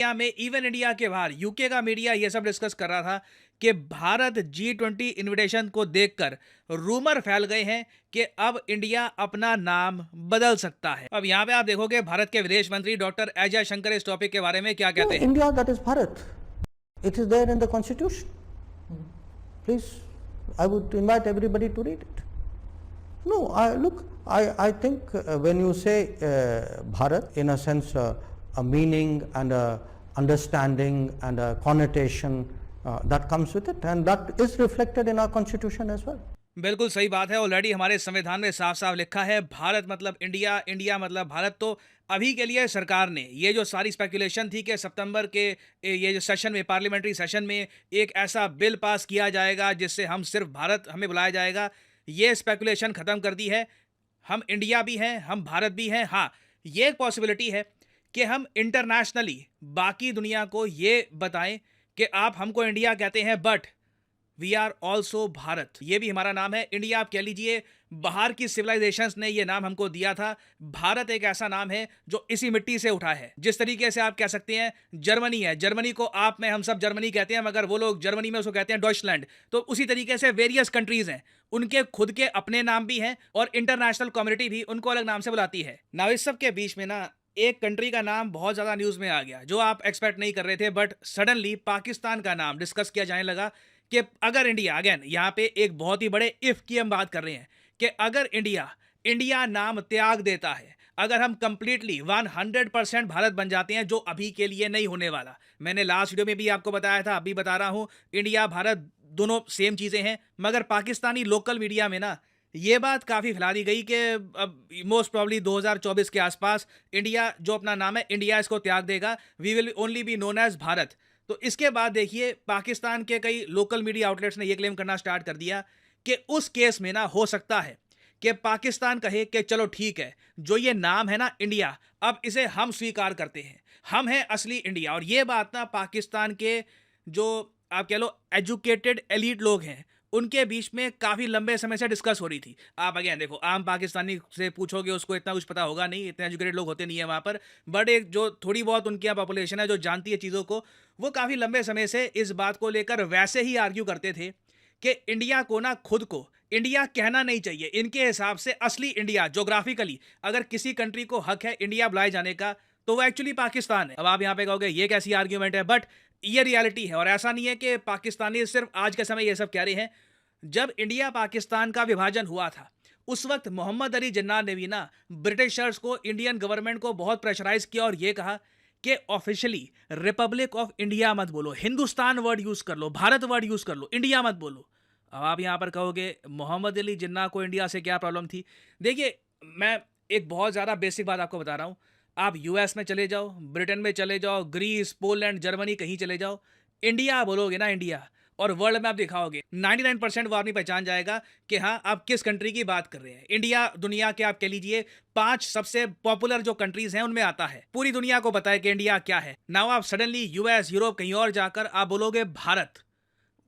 India में, even India के बाहर यूके का मीडिया ये सब डिस्कस कर रहा था कि भारत G20 इनविटेशन को देखकर रूमर फैल गए हैं कि अब इंडिया अपना नाम बदल सकता है। अब यहाँ पे आप देखोगे भारत के विदेश मंत्री डॉक्टर एस जयशंकर इस टॉपिक के बारे में क्या No, कहते हैं। India, that is Bharat. It is there in the constitution. Please, I would invite everybody to read it. No, I think when you say Bharat, in a sense, a meaning and a understanding and a connotation that comes with it, and that is reflected in our constitution as well. बिल्कुल सही बात है। Already हमारे संविधान में साफ साफ लिखा है भारत मतलब इंडिया, इंडिया मतलब भारत। तो अभी के लिए सरकार ने ये जो सारी स्पेकुलेशन थी कि सितंबर के ये जो सेशन में, पार्लियामेंट्री सेशन में एक ऐसा बिल पास किया जाएगा जिससे हम सिर्फ भारत, हमें बुलाया जाएगा, ये स्पेकुलेशन ख़त्म कर दी है। हम इंडिया भी हैं, हम भारत भी हैं। हाँ, ये एक पॉसिबिलिटी है कि हम इंटरनेशनली बाकी दुनिया को ये बताएं कि आप हमको इंडिया कहते हैं but we are also Bharat, ये भी हमारा नाम है। इंडिया आप कह लीजिए, बाहर की सिविलाइजेशंस ने ये नाम हमको दिया था। भारत एक ऐसा नाम है जो इसी मिट्टी से उठा है। जिस तरीके से आप कह सकते हैं जर्मनी है, जर्मनी को आप में हम सब जर्मनी कहते हैं, मगर वो लोग जर्मनी में उसको कहते हैं डॉइचलैंड। तो उसी तरीके से वेरियस कंट्रीज हैं, उनके खुद के अपने नाम भी हैं और इंटरनेशनल कम्युनिटी भी उनको अलग नाम से बुलाती है ना। इस सब के बीच में ना एक कंट्री का नाम बहुत ज़्यादा न्यूज़ में आ गया जो आप एक्सपेक्ट नहीं कर रहे थे, बट सडनली पाकिस्तान का नाम डिस्कस किया जाने लगा कि अगर इंडिया, अगेन यहाँ पे एक बहुत ही बड़े इफ़ की हम बात कर रहे हैं कि अगर इंडिया नाम त्याग देता है, अगर हम कंप्लीटली 100% भारत बन जाते हैं, जो अभी के लिए नहीं होने वाला। मैंने लास्ट वीडियो में भी आपको बताया था, अभी बता रहा हूँ, इंडिया भारत दोनों सेम चीज़ें हैं। मगर पाकिस्तानी लोकल मीडिया में ना ये बात काफ़ी फैला दी गई कि अब मोस्ट प्रॉब्ली 2024 के आसपास इंडिया जो अपना नाम है इंडिया इसको त्याग देगा, we will only be known as Bharat. तो इसके बाद देखिए पाकिस्तान के कई लोकल मीडिया आउटलेट्स ने यह क्लेम करना स्टार्ट कर दिया कि उस केस में ना हो सकता है कि पाकिस्तान कहे कि चलो ठीक है, जो ये नाम है ना इंडिया, अब इसे हम स्वीकार करते हैं, हम हैं असली इंडिया। और ये बात ना पाकिस्तान के जो आप कह लो एजुकेटेड एलीट लोग हैं उनके बीच में काफ़ी लंबे समय से डिस्कस हो रही थी। आप अगेन देखो, आम पाकिस्तानी से पूछोगे उसको इतना कुछ पता होगा नहीं, इतने एजुकेटेड लोग होते नहीं है वहाँ पर, बट एक जो थोड़ी बहुत उनके यहाँ पॉपुलेशन है जो जानती है चीज़ों को, वो काफ़ी लंबे समय से इस बात को लेकर वैसे ही आर्ग्यू करते थे कि इंडिया को ना खुद को इंडिया कहना नहीं चाहिए। इनके हिसाब से असली इंडिया जोग्राफिकली अगर किसी कंट्री को हक है इंडिया बुलाए जाने का तो वो एक्चुअली पाकिस्तान है। अब आप यहाँ पे कहोगे ये कैसी आर्ग्यूमेंट है, बट ये रियलिटी है। और ऐसा नहीं है कि पाकिस्तानी सिर्फ आज के समय ये सब कह रहे हैं। जब इंडिया पाकिस्तान का विभाजन हुआ था उस वक्त मोहम्मद अली जिन्ना ने भी ना ब्रिटिशर्स को, इंडियन गवर्नमेंट को बहुत प्रेशराइज किया और ये कहा कि ऑफिशियली रिपब्लिक ऑफ इंडिया मत बोलो, हिंदुस्तान वर्ड यूज कर लो, भारत वर्ड यूज कर लो, इंडिया मत बोलो। अब आप यहाँ पर कहोगे मोहम्मद अली जिन्ना को इंडिया से क्या प्रॉब्लम थी। देखिए, मैं एक बहुत ज़्यादा बेसिक बात आपको बता रहा हूँ। आप यूएस में चले जाओ, ब्रिटेन में चले जाओ, ग्रीस, पोलैंड, जर्मनी, कहीं चले जाओ, इंडिया बोलोगे ना इंडिया, और वर्ल्ड में आप दिखाओगे 99% वो आदमी पहचान जाएगा कि हाँ आप किस कंट्री की बात कर रहे हैं। इंडिया दुनिया के आप कह लीजिए 5 सबसे पॉपुलर जो कंट्रीज हैं उनमें आता है। पूरी दुनिया को पता है कि इंडिया क्या है। नाउ आप सडनली यूएस, यूरोप, कहीं और जाकर आप बोलोगे भारत,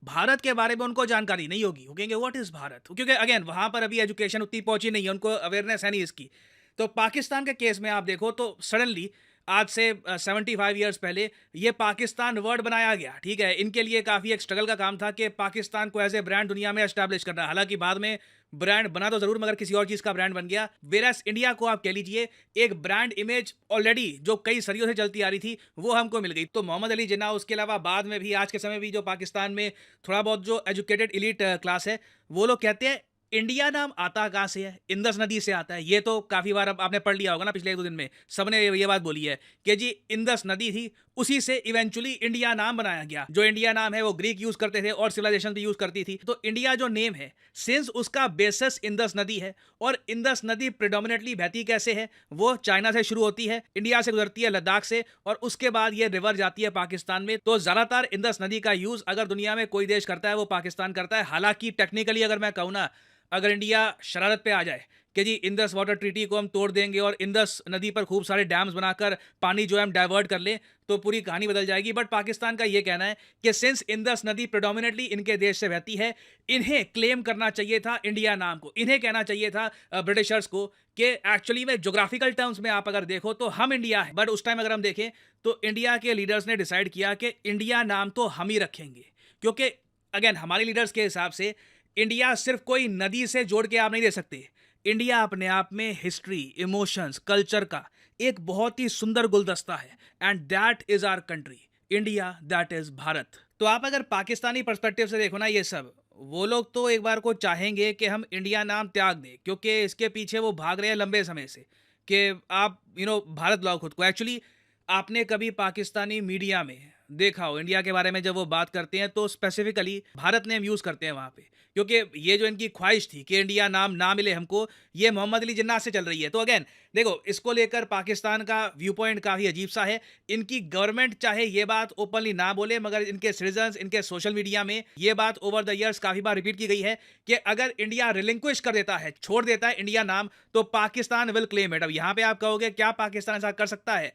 भारत के बारे में उनको जानकारी नहीं होगी, वो कहेंगे व्हाट इज भारत, क्योंकि अगेन वहां पर अभी एजुकेशन उतनी पहुंची नहीं है, उनको अवेयरनेस है नहीं इसकी। तो पाकिस्तान के केस में आप देखो तो सडनली आज से 75 ईयर्स पहले ये पाकिस्तान वर्ड बनाया गया। ठीक है, इनके लिए काफ़ी एक स्ट्रगल का काम था कि पाकिस्तान को एज ए ब्रांड दुनिया में एस्टैब्लिश करना। हालांकि बाद में ब्रांड बना तो ज़रूर, मगर किसी और चीज़ का ब्रांड बन गया। वेरस इंडिया को आप कह लीजिए एक ब्रांड इमेज ऑलरेडी जो कई सदियों से चलती आ रही थी वो हमको मिल गई। तो मोहम्मद अली जिन्ना, उसके अलावा बाद में भी, आज के समय भी जो पाकिस्तान में थोड़ा बहुत जो एजुकेटेड इलीट क्लास है, वो लोग कहते हैं इंडिया नाम आता कहाँ से है, इंदस नदी से आता है। ये तो काफ़ी बार अब आपने पढ़ लिया होगा ना, पिछले 1-2 दिन में सबने ये बात बोली है कि जी इंदस नदी थी, उसी से इवेंचुअली इंडिया नाम बनाया गया। जो इंडिया नाम है वो ग्रीक यूज़ करते थे और सिविलाइजेशन भी यूज़ करती थी। तो इंडिया जो नेम है, सिंस उसका बेसिस इंदस नदी है, और इंदस नदी प्रिडोमिनेटली बहती कैसे है, वो चाइना से शुरू होती है, इंडिया से गुजरती है लद्दाख से, और उसके बाद ये रिवर जाती है पाकिस्तान में। तो ज़्यादातर इंदस नदी का यूज़ अगर दुनिया में कोई देश करता है वो पाकिस्तान करता है। हालांकि टेक्निकली अगर मैं कहूँ ना, अगर इंडिया शरारत पे आ जाए कि जी इंदस वाटर ट्रीटी को हम तोड़ देंगे और इंदस नदी पर खूब सारे डैम्स बनाकर पानी जो है हम डाइवर्ट कर लें, तो पूरी कहानी बदल जाएगी। बट पाकिस्तान का ये कहना है कि सिंस इंदस नदी प्रेडोमिनेटली इनके देश से बहती है, इन्हें क्लेम करना चाहिए था इंडिया नाम को। इन्हें कहना चाहिए था ब्रिटिशर्स को कि एक्चुअली में ज्योग्राफिकल टर्म्स में आप अगर देखो तो हम इंडिया है। बट उस टाइम अगर हम देखें तो इंडिया के लीडर्स ने डिसाइड किया कि इंडिया नाम तो हम ही रखेंगे, क्योंकि अगेन हमारे लीडर्स के हिसाब से इंडिया सिर्फ कोई नदी से जोड़ के आप नहीं दे सकते। इंडिया अपने आप में हिस्ट्री, इमोशंस, कल्चर का एक बहुत ही सुंदर गुलदस्ता है, and that is our country India, that is Bharat. तो आप अगर पाकिस्तानी पर्सपेक्टिव से देखो ना ये सब, वो लोग तो एक बार को चाहेंगे कि हम इंडिया नाम त्याग दें, क्योंकि इसके पीछे वो भाग रहे हैं लंबे समय से कि आप भारत लाओ खुद को। एक्चुअली आपने कभी पाकिस्तानी मीडिया में देखा हो इंडिया के बारे में जब वो बात करते हैं तो स्पेसिफिकली भारत नेम यूज़ करते हैं वहाँ पे, क्योंकि ये जो इनकी ख्वाहिश थी कि इंडिया नाम ना मिले हमको, ये मोहम्मद अली जिन्ना से चल रही है। तो अगेन देखो, इसको लेकर पाकिस्तान का व्यू पॉइंट काफ़ी अजीब सा है। इनकी गवर्नमेंट चाहे ये बात ओपनली ना बोले, मगर इनके सिटीजन्स, इनके सोशल मीडिया में ये बात ओवर द ईयर्स काफ़ी बार रिपीट की गई है कि अगर इंडिया रिलिंक्विश कर देता है, छोड़ देता है इंडिया नाम, तो पाकिस्तान विल क्लेम इट। अब यहाँ पे आप कहोगे क्या पाकिस्तान ऐसा कर सकता है?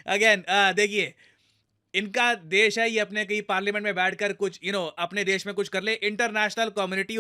अगेन देखिए, इनका देश है, ये अपने कहीं पार्लियामेंट में बैठकर कुछ अपने देश में कुछ कर ले, इंटरनेशनल कम्युनिटी